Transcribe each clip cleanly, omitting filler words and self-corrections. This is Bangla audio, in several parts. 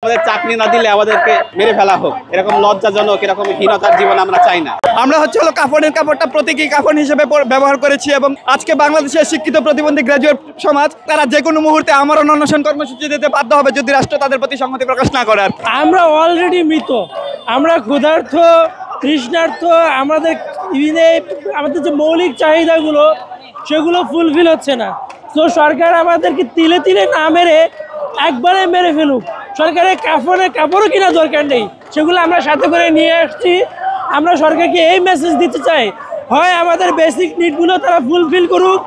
আপনাদের চাকরি না দিলে আমাদেরকে মেরে ফেলা হোক, এরকম লজ্জাজনক এরকম হীনতার জীবন আমরা চাই না। আমরা হলো কাফনের কাপড়টা প্রতীকী কাফন হিসেবে ব্যবহার করেছি এবং আজকে বাংলাদেশের শিক্ষিত প্রতিবন্ধী গ্রাজুয়েট সমাজ তারা যে কোনো মুহূর্তে আমরণ অনশন কর্মসূচি দিতে বাধ্য হবে যদি রাষ্ট্র তাদের প্রতি সংহতি প্রকাশ না করে। আমরা অলরেডি মৃত, আমরা ক্ষুধার্ত, তৃষ্ণার্ত, আমাদের যে মৌলিক চাহিদাগুলো সেগুলো ফুলফিল হচ্ছে না। তো সরকার আমাদেরকে তিলে তিলে না মেরে একবারে মেরে ফেলুক। সরকারের কাপড়ও কিনা দরকার নেই, সেগুলো আমরা সাথে করে নিয়ে আসছি। আমরা সরকারকে এই মেসেজ দিতে চাই, হয় আমাদের বেসিক নিডগুলো তারা ফুলফিল করুক,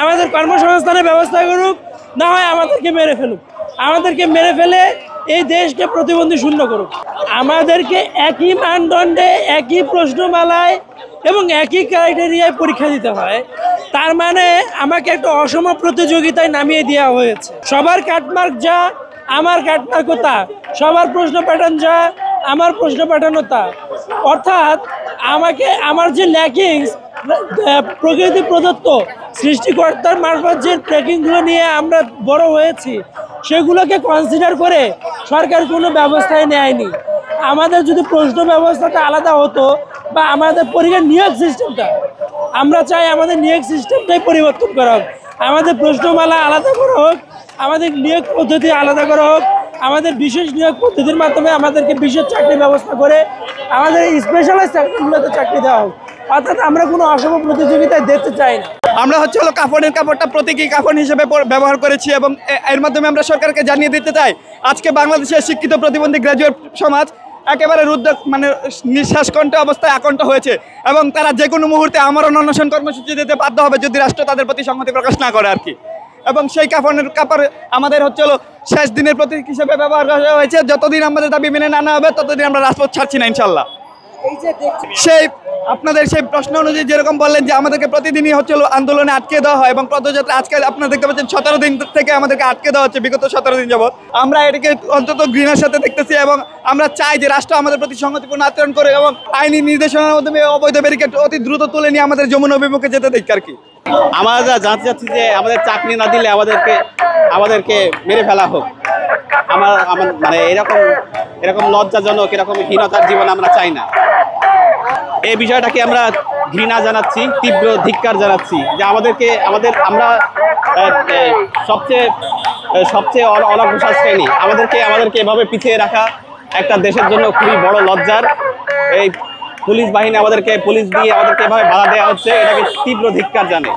আমাদের কর্মসংস্থানের ব্যবস্থা করুক, না হয় আমাদেরকে মেরে ফেলুক। আমাদেরকে মেরে ফেলে এই দেশকে প্রতিবন্ধী শূন্য করুক। আমাদেরকে একই মানদণ্ডে, একই প্রশ্নমালায় এবং একই ক্রাইটেরিয়ায় পরীক্ষা দিতে হয়। তার মানে আমাকে একটা অসম প্রতিযোগিতায় নামিয়ে দেওয়া হয়েছে। সবার কাটমার্ক যা, আমার কাটমার্কও তা। সবার প্রশ্ন প্যাটার্ন যা, আমার প্রশ্ন প্যাটার্নও তা। অর্থাৎ আমাকে আমার যে ল্যাকিংস, প্রকৃতি প্রদত্ত সৃষ্টিকর্তার মারফত যে ট্র্যাকিংগুলো নিয়ে আমরা বড় হয়েছি সেগুলোকে কনসিডার করে সরকার কোনো ব্যবস্থাই নেয়নি। আমাদের যদি প্রশ্ন ব্যবস্থাটা আলাদা হতো বা আমাদের পরীক্ষার নিয়োগ সিস্টেমটা, আমরা চাই আমাদের নিয়োগ সিস্টেমটাই পরিবর্তন করা হোক, আমাদের প্রশ্নমালা আলাদা করা হোক, আমাদের নিয়োগ পদ্ধতি আলাদা করা হোক, আমাদের বিশেষ নিয়োগ পদ্ধতির মাধ্যমে আমাদেরকে বিশেষ চাকরির ব্যবস্থা করে আমাদের স্পেশালাইজ চাকরিগুলোতে চাকরি দেওয়া হোক। অর্থাৎ আমরা কোনো অসম প্রতিযোগিতায় দেখতে চাই না। আমরা হলো কাফনের কাপড়টা প্রতীকী কাফন হিসেবে ব্যবহার করেছি এবং এর মাধ্যমে আমরা সরকারকে জানিয়ে দিতে চাই আজকে বাংলাদেশের শিক্ষিত প্রতিবন্ধী গ্রাজুয়েট সমাজ একেবারে নিঃশ্বাস কণ্ঠ অবস্থায় আকণ্ঠ হয়েছে এবং তারা যে কোনো মুহূর্তে আমরণ অনশন কর্মসূচি দিতে বাধ্য হবে যদি রাষ্ট্র তাদের প্রতি সংহতি প্রকাশ না করে আর কি। এবং সেই কাফনের কাপড় আমাদের হলো শেষ দিনের প্রতীক হিসেবে ব্যবহার করা হয়েছে। যতদিন আমাদের দাবি মেনে না হবে ততদিন আমরা রাজপথ ছাড়ছি না ইনশাল্লাহ। সেই আপনাদের সেই প্রশ্ন অনুযায়ী যেরকম বললেন যে আমাদেরকে প্রতিদিনই আন্দোলনে আটকে দেওয়া হয় এবং পদযাত্রা আজকে আপনারা দেখতে পাচ্ছেন 17 দিন থেকে আমাদেরকে আটকে দেওয়া হচ্ছে, বিগত 17 দিন যাবত। আমরা এটাকে অন্তত ঘৃণার সাথে দেখতেছি এবং আমরা চাই যে রাষ্ট্র আমাদের প্রতি সংহতিপূর্ণ আচরণ করে এবং আইনি নির্দেশনার মাধ্যমে অবৈধ ব্যারিকেড অতি দ্রুত তুলে নিয়ে আমাদের যমুনা অভিমুখে যেতে দেখি আর কি। আমরা জানতে চাচ্ছি যে আমাদের চাকরি না দিলে আমাদেরকে মেরে ফেলা হোক। আমার মানে এরকম লজ্জাজনক এরকম হীনতার জীবন আমরা চাই না। এই বিষয়টাকে আমরা ঘৃণা জানাচ্ছি, তীব্র ধিক্কার জানাচ্ছি যে আমরা সবচেয়ে অনগ্রসর শ্রেণী, আমাদেরকে এভাবে পিছিয়ে রাখা একটা দেশের জন্য খুবই বড় লজ্জার। এই পুলিশ বাহিনী পুলিশ দিয়ে আমাদেরকে এভাবে বাধা দেওয়া হচ্ছে, এটাকে তীব্র ধিক্কার জানাই।